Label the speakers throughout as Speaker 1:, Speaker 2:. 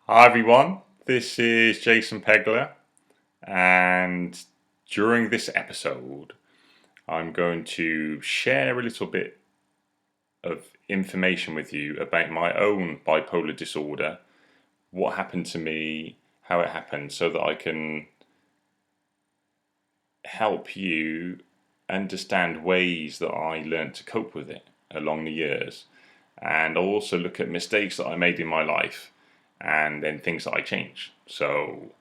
Speaker 1: Hi everyone, this is Jason Pegler, and during this episode, I'm going to share a little bit of information with you about my own bipolar disorder, what happened to me, how it happened, so that I can help you understand ways that I learned to cope with it along the years. And I'll also look at mistakes that I made in my life and then things that I changed. So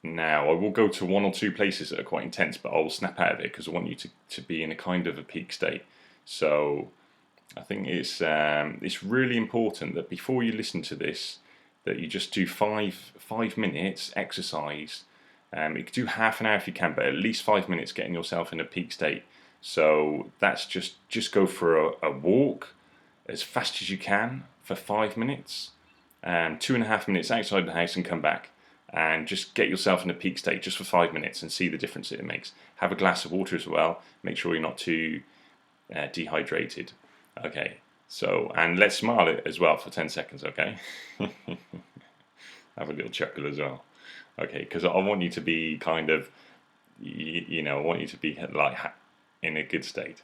Speaker 1: now, I will go to one or two places that are quite intense, but I'll snap out of it because I want you to be in a kind of a peak state. So I think it's really important that before you listen to this, that you just do five minutes exercise. You could do half an hour if you can, but at least 5 minutes getting yourself in a peak state. So that's just go for a walk as fast as you can for 5 minutes, 2.5 minutes outside the house and come back, and just get yourself in a peak state just for 5 minutes and see the difference that it makes. Have a glass of water as well. Make sure you're not too dehydrated. Okay, so, and let's smile it as well for 10 seconds, okay? Have a little chuckle as well. Okay, because I want you to be kind of, I want you to be like in a good state.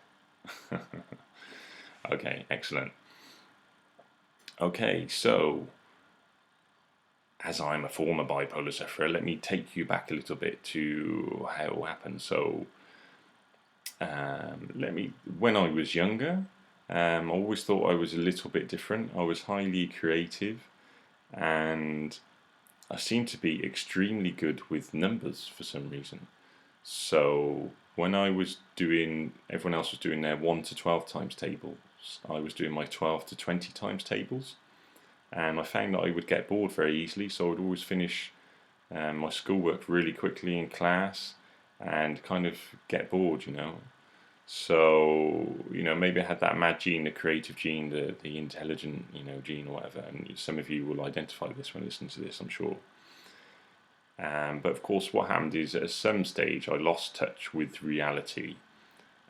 Speaker 1: Okay, excellent. Okay, so as I'm a former bipolar sufferer, let me take you back a little bit to how it all happened. So, when I was younger, I always thought I was a little bit different. I was highly creative, and I seemed to be extremely good with numbers for some reason. So when I was doing, everyone else was doing their 1 to 12 times tables, I was doing my 12 to 20 times tables. And I found that I would get bored very easily, so I would always finish my schoolwork really quickly in class and kind of get bored. So, maybe I had that mad gene, the creative gene, the intelligent, gene or whatever. And some of you will identify this when listening to this, I'm sure. But of course, what happened is at some stage I lost touch with reality.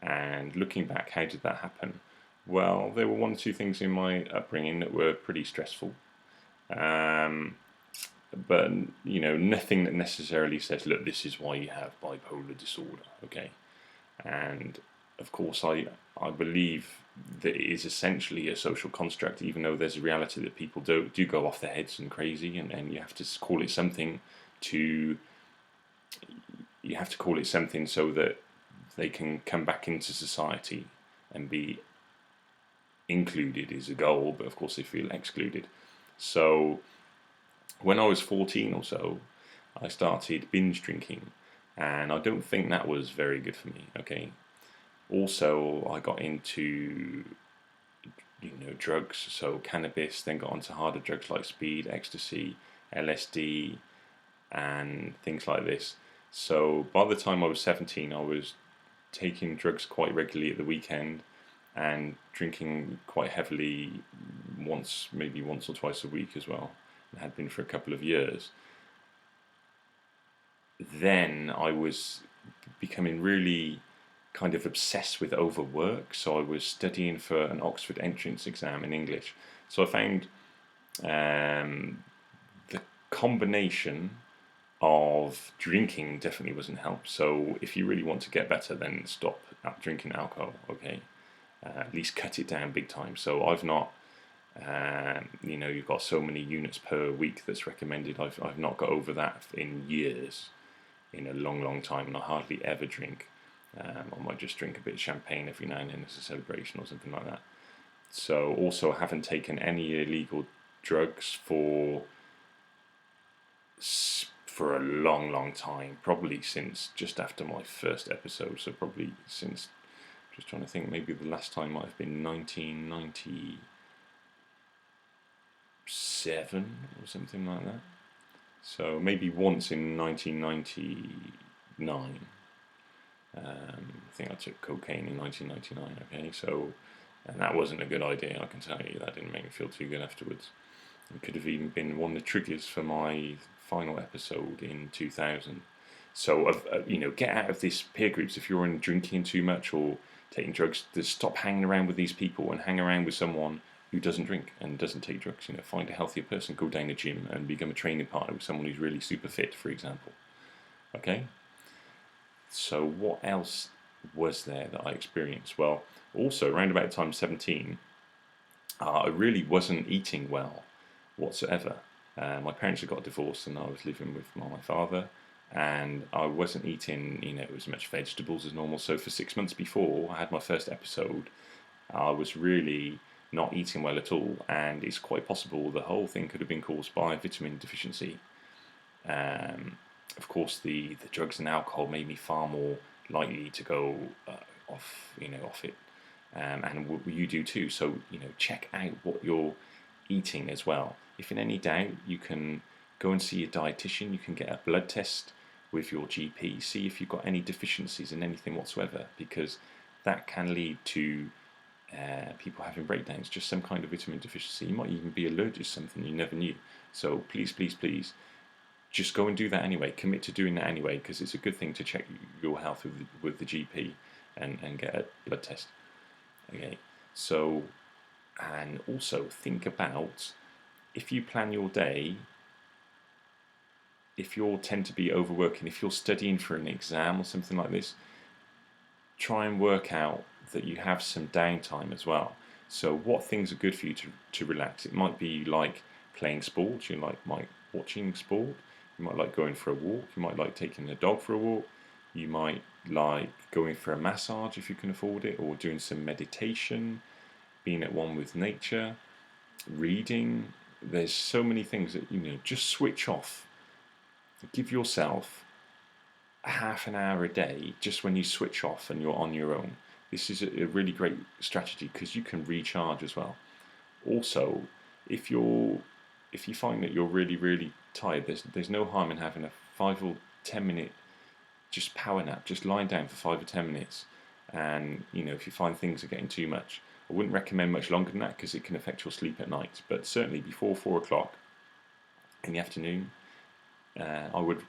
Speaker 1: And looking back, how did that happen? Well, there were one or two things in my upbringing that were pretty stressful. But nothing that necessarily says, look, this is why you have bipolar disorder, okay? And of course, I believe that it is essentially a social construct, even though there's a reality that people do go off their heads and crazy, and you have to call it something to you have to call it something so that they can come back into society and be included is a goal, but of course they feel excluded. So when I was 14 or so, I started binge drinking, and I don't think that was very good for me, okay? Also, I got into drugs, so cannabis, then got onto harder drugs like speed, ecstasy, LSD, and things like this. So by the time I was 17, I was taking drugs quite regularly at the weekend and drinking quite heavily maybe once or twice a week as well. It had been for a couple of years. Then I was becoming really kind of obsessed with overwork, so I was studying for an Oxford entrance exam in English. So I found the combination of drinking definitely wasn't help. So if you really want to get better, then stop drinking alcohol, okay? At least cut it down big time. So I've not, you've got so many units per week that's recommended. I've not got over that in years, in a long, long time, and I hardly ever drink. I might just drink a bit of champagne every now and then as a celebration or something like that. So also I haven't taken any illegal drugs for a long, long time, probably since just after my first episode. So probably since, just trying to think, maybe the last time might have been 1997 or something like that. So maybe once in 1999. I think I took cocaine in 1999, okay? So, and that wasn't a good idea, I can tell you. That didn't make me feel too good afterwards. It could have even been one of the triggers for my final episode in 2000. So, get out of these peer groups. If you're drinking too much or taking drugs, just stop hanging around with these people and hang around with someone who doesn't drink and doesn't take drugs. Find a healthier person, go down the gym and become a training partner with someone who's really super fit, for example. Okay? So what else was there that I experienced? Well, also around about the time 17, I really wasn't eating well whatsoever. My parents had got divorced and I was living with my father, and I wasn't eating, as much vegetables as normal. So for 6 months before I had my first episode, I was really not eating well at all, and it's quite possible the whole thing could have been caused by vitamin deficiency. Of course, the drugs and alcohol made me far more likely to go off it, and you do too. So check out what you're eating as well. If in any doubt, you can go and see a dietitian. You can get a blood test with your GP, see if you've got any deficiencies in anything whatsoever, because that can lead to people having breakdowns, just some kind of vitamin deficiency. You might even be allergic to something you never knew. So please, please, please, just go and do that anyway. Commit to doing that anyway, because it's a good thing to check your health with the GP and get a blood test. Okay, so, and also think about, if you plan your day, if you tend to be overworking, if you're studying for an exam or something like this, try and work out that you have some downtime as well. So what things are good for you to relax? It might be like playing sports, you might watching sport, you might like going for a walk, you might like taking the dog for a walk, you might like going for a massage if you can afford it, or doing some meditation, being at one with nature, reading. There's so many things that, just switch off. Give yourself half an hour a day just when you switch off and you're on your own. This is a really great strategy because you can recharge as well. Also, if you find that you're really, really tired, there's no harm in having a 5 or 10 minute just power nap, just lying down for 5 or 10 minutes. And if you find things are getting too much, I wouldn't recommend much longer than that because it can affect your sleep at night. But certainly before 4 o'clock in the afternoon, I would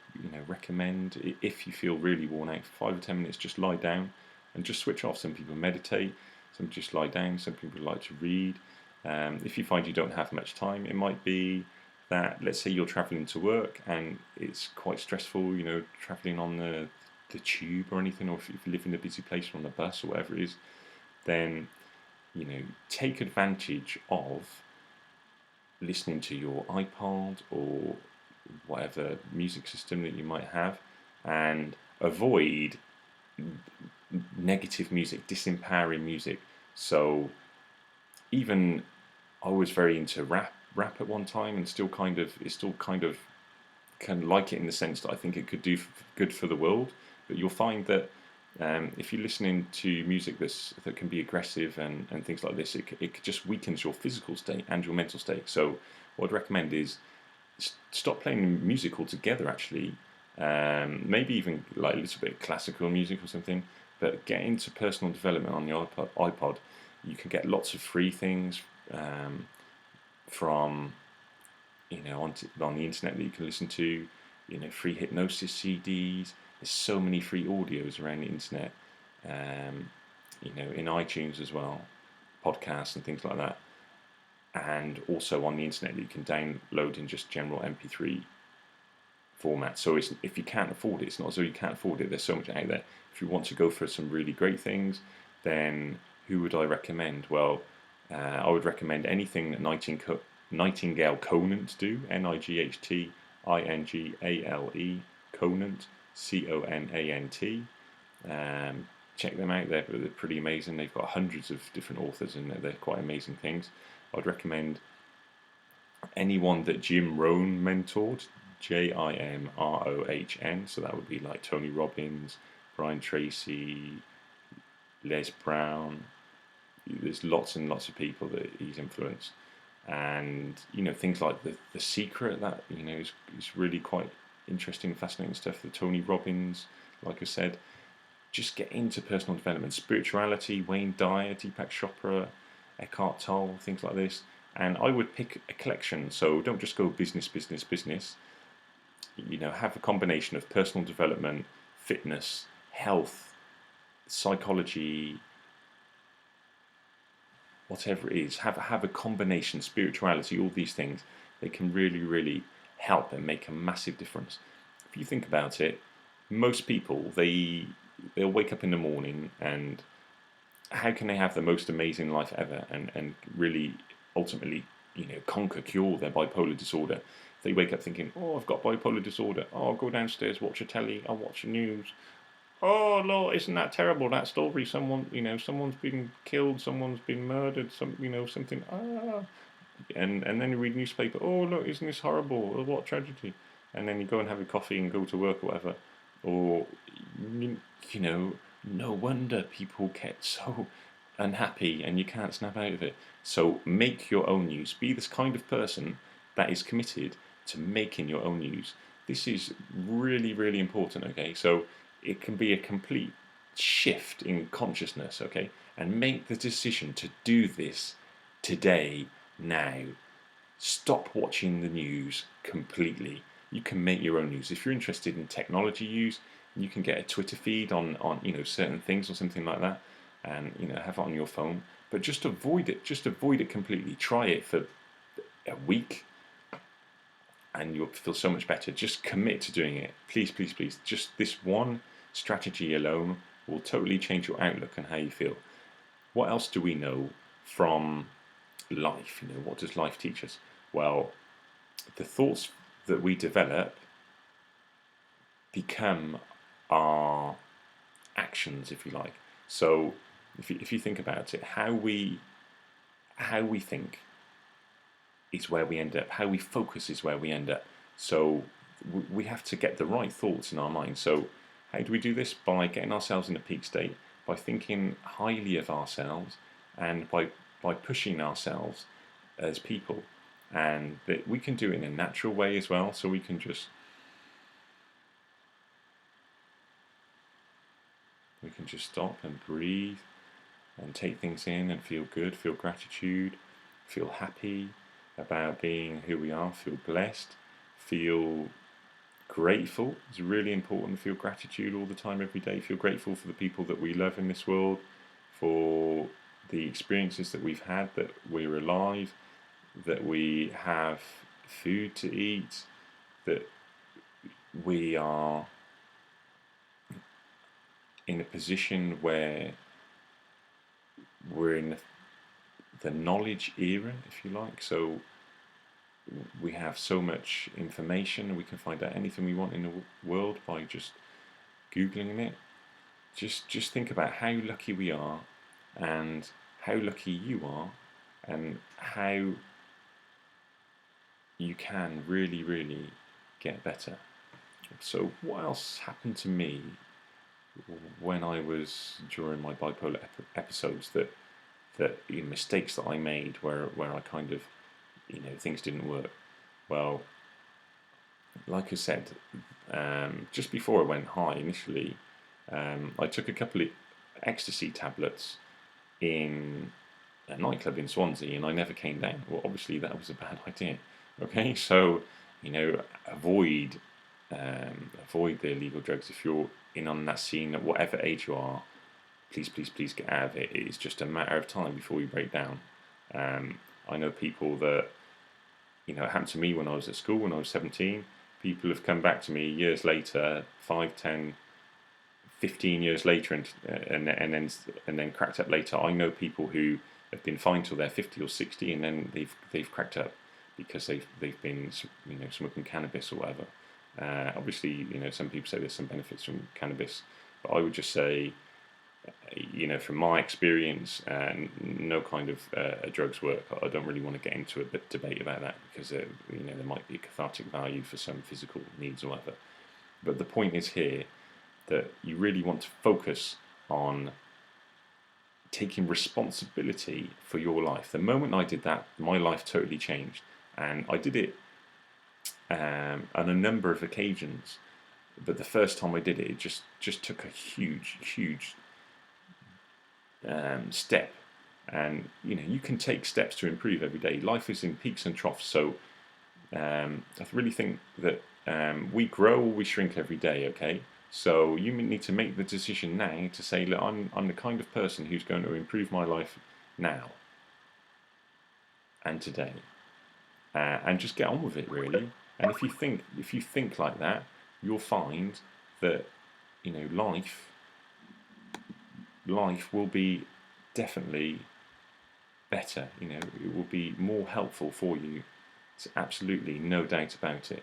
Speaker 1: recommend, if you feel really worn out, for 5 or 10 minutes, just lie down and just switch off. Some people meditate, some just lie down, some people like to read. If you find you don't have much time, it might be that, let's say you're travelling to work and it's quite stressful, travelling on the tube or anything, or if you live in a busy place or on a bus or whatever it is, then take advantage of listening to your iPod or whatever music system that you might have, and avoid negative music, disempowering music. So even I was very into rap at one time, and still kind of like it in the sense that I think it could do good for the world. But you'll find that if you're listening to music that can be aggressive and things like this, it just weakens your physical state and your mental state. So what I'd recommend is stop playing music altogether, actually. Maybe even like a little bit of classical music or something, but get into personal development on your iPod. You can get lots of free things from on the internet that you can listen to, free hypnosis CDs. There's so many free audios around the internet, in iTunes as well, podcasts and things like that. And also on the internet that you can download in just general MP3 format. So if you can't afford it, it's not as though you can't afford it. There's so much out there. If you want to go for some really great things, then who would I recommend? Well, I would recommend anything that Nightingale Conant do. Nightingale Conant, Conant. Check them out. They're pretty amazing. They've got hundreds of different authors, and they're quite amazing things. I'd recommend anyone that Jim Rohn mentored, Jimrohn. So that would be like Tony Robbins, Brian Tracy, Les Brown. There's lots and lots of people that he's influenced, and things like the Secret, that is really quite interesting, fascinating stuff. The Tony Robbins, like I said, just get into personal development, spirituality, Wayne Dyer, Deepak Chopra, Eckhart Tolle, things like this. And I would pick a collection. So don't just go business. Have a combination of personal development, fitness, health, psychology, whatever it is, have a combination, spirituality, all these things, they can really, really help and make a massive difference. If you think about it, most people, they'll wake up in the morning, and how can they have the most amazing life ever and really ultimately, conquer, cure their bipolar disorder? They wake up thinking, oh, I've got bipolar disorder. Oh, I'll go downstairs, watch a telly, I'll watch the news. Oh Lord, isn't that terrible? That story, someone's been killed, someone's been murdered, something. And then you read newspaper. Oh look, isn't this horrible? Oh, what tragedy! And then you go and have a coffee and go to work or whatever. Or you know, no wonder people get so unhappy and you can't snap out of it. So make your own news. Be this kind of person that is committed to making your own news. This is really, really important, okay? So it can be a complete shift in consciousness, okay? And make the decision to do this today, now. Stop watching the news completely. You can make your own news. If you're interested in technology use, you can get a Twitter feed on certain things or something like that, and have it on your phone. But just avoid it. Just avoid it completely. Try it for a week, and you'll feel so much better. Just commit to doing it. Please, please, please. Just this one strategy alone will totally change your outlook and how you feel. What else do we know from life? What does life teach us? Well, the thoughts that we develop become our actions, if you like. So if you think about it, how we think is where we end up. How we focus is where we end up. So we have to get the right thoughts in our mind. So how do we do this? By getting ourselves in a peak state, by thinking highly of ourselves, and by pushing ourselves as people. And that we can do it in a natural way as well. So we can just stop and breathe and take things in and feel good, feel gratitude, feel happy about being who we are, feel blessed, feel grateful. It's really important to feel gratitude all the time, every day. Feel grateful for the people that we love in this world, for the experiences that we've had, that we're alive, that we have food to eat, that we are in a position where we're in the knowledge era, if you like. So we have so much information, we can find out anything we want in the world by just Googling it. Just think about how lucky we are, and how lucky you are, and how you can really, really get better. So what else happened to me when I was during my bipolar episodes that mistakes that I made where I kind of things didn't work? Well, like I said, just before I went high initially, I took a couple of ecstasy tablets in a nightclub in Swansea, and I never came down. Well, obviously that was a bad idea. Okay, so avoid the illegal drugs if you're in on that scene at whatever age you are. Please, please, please get out of it. It's just a matter of time before you break down. I know people that it happened to me when I was at school when I was 17. People have come back to me years later, 5, 10, 15 years later, and then cracked up later. I know people who have been fine till they're 50 or 60, and then they've cracked up because they've been smoking cannabis or whatever. Obviously, some people say there's some benefits from cannabis, but I would just say, from my experience, no kind of drugs work. I don't really want to get into a debate about that because there might be a cathartic value for some physical needs or whatever. But the point is here that you really want to focus on taking responsibility for your life. The moment I did that, my life totally changed, and I did it on a number of occasions. But the first time I did it, it just took a huge step. And you can take steps to improve every day. Life is in peaks and troughs, so I really think that we grow or we shrink every day. Okay, so you need to make the decision now to say, look, I'm the kind of person who's going to improve my life now. and today, and just get on with it really. And if you think like that, you'll find that life will be definitely better. It will be more helpful for you. It's absolutely no doubt about it.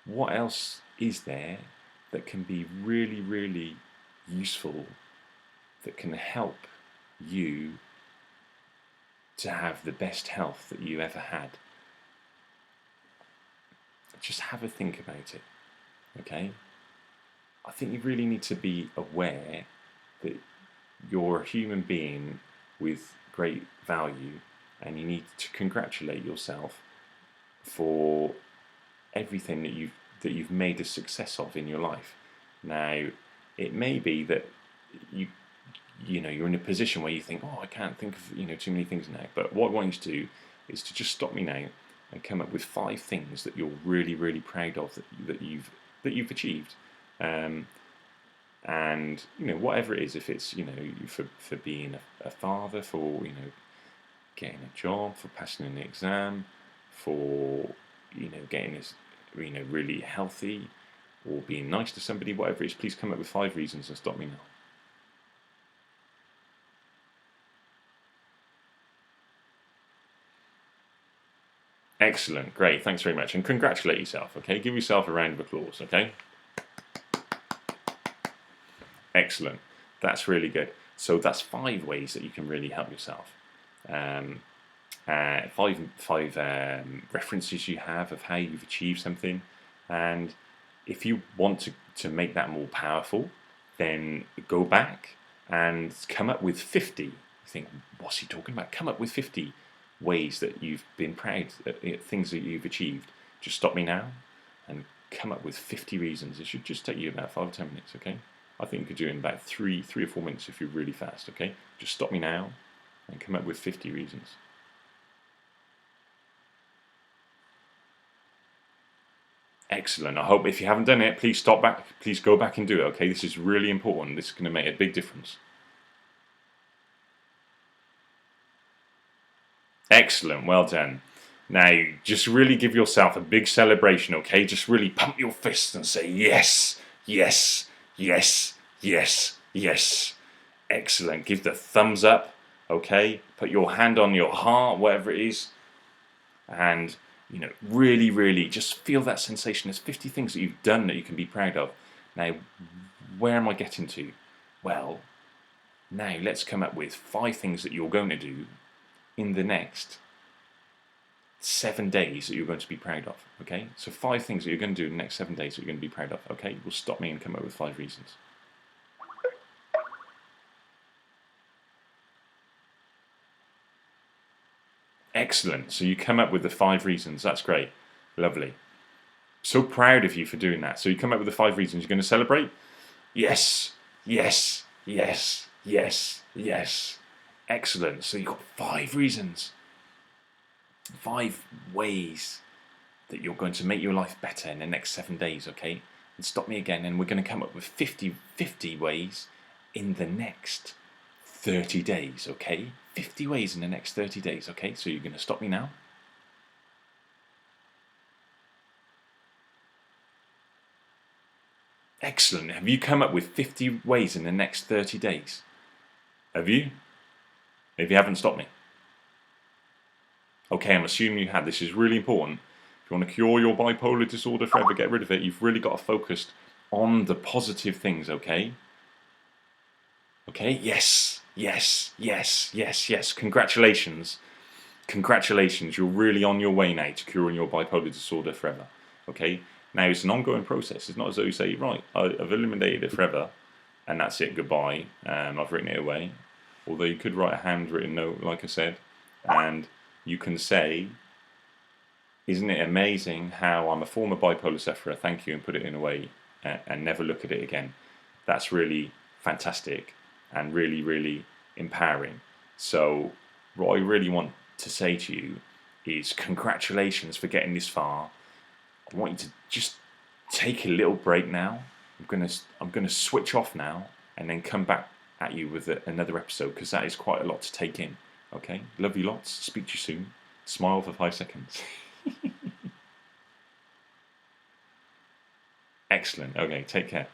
Speaker 1: What else is there that can be really, really useful, that can help you to have the best health that you ever had? Just have a think about it, okay? I think you really need to be aware that you're a human being with great value, and you need to congratulate yourself for everything that you've made a success of in your life. Now, it may be that you're in a position where you think, oh, I can't think of too many things now. But what I want you to do is to just stop me now and come up with 5 things that you're really, really proud of that you've achieved. And whatever it is, if it's for being a father, for getting a job, for passing an exam, for getting this really healthy, or being nice to somebody, whatever it is, please come up with 5 reasons and stop me now. Excellent, great, thanks very much, and congratulate yourself. Okay, give yourself a round of applause. Okay. Excellent. That's really good. So that's 5 ways that you can really help yourself. 5 references you have of how you've achieved something, and if you want to make that more powerful, then go back and come up with 50. You think, what's he talking about? Come up with 50 ways that you've been proud, things that you've achieved. Just stop me now and come up with 50 reasons. It should just take you about 5 or 10 minutes. Okay. I think you could do it in about 3 or 4 minutes if you're really fast, okay? Just stop me now and come up with 50 reasons. Excellent. I hope if you haven't done it, please go back and do it, okay? This is really important. This is going to make a big difference. Excellent. Well done. Now, just really give yourself a big celebration, okay? Just really pump your fists and say, yes, yes, yes, yes, yes. Excellent. Give the thumbs up, okay? Put your hand on your heart, whatever it is, and really, really just feel that sensation. There's 50 things that you've done that you can be proud of. Now, where am I getting to? Well, now let's come up with 5 things that you're going to do in the next 7 days that you're going to be proud of, okay? So 5 things that you're going to do in the next 7 days that you're going to be proud of, okay? Well, stop me and come up with 5 reasons. Excellent. So you come up with the 5 reasons. That's great. Lovely. So proud of you for doing that. So you come up with the 5 reasons. You're going to celebrate? Yes, yes, yes, yes, yes. Excellent. So you've got 5 reasons. 5 ways that you're going to make your life better in the next 7 days, okay? And stop me again, and we're going to come up with 50 ways in the next 30 days, okay? 50 ways in the next 30 days, okay? So you're going to stop me now? Excellent. Have you come up with 50 ways in the next 30 days? Have you? If you haven't, stop me. Okay, I'm assuming you had. This is really important. If you want to cure your bipolar disorder forever, get rid of it, you've really got to focus on the positive things, okay? Okay, yes, yes, yes, yes, yes. Congratulations. Congratulations, you're really on your way now to curing your bipolar disorder forever, okay? Now, it's an ongoing process. It's not as though you say, right, I've eliminated it forever, and that's it, goodbye, I've written it away. Although you could write a handwritten note, like I said, and you can say, isn't it amazing how I'm a former bipolar sufferer, thank you, and put it in a way and never look at it again. That's really fantastic and really, really empowering. So what I really want to say to you is congratulations for getting this far. I want you to just take a little break now. I'm gonna switch off now and then come back at you with another episode, because that is quite a lot to take in. Okay, love you lots. Speak to you soon. Smile for 5 seconds. Excellent. Okay, take care.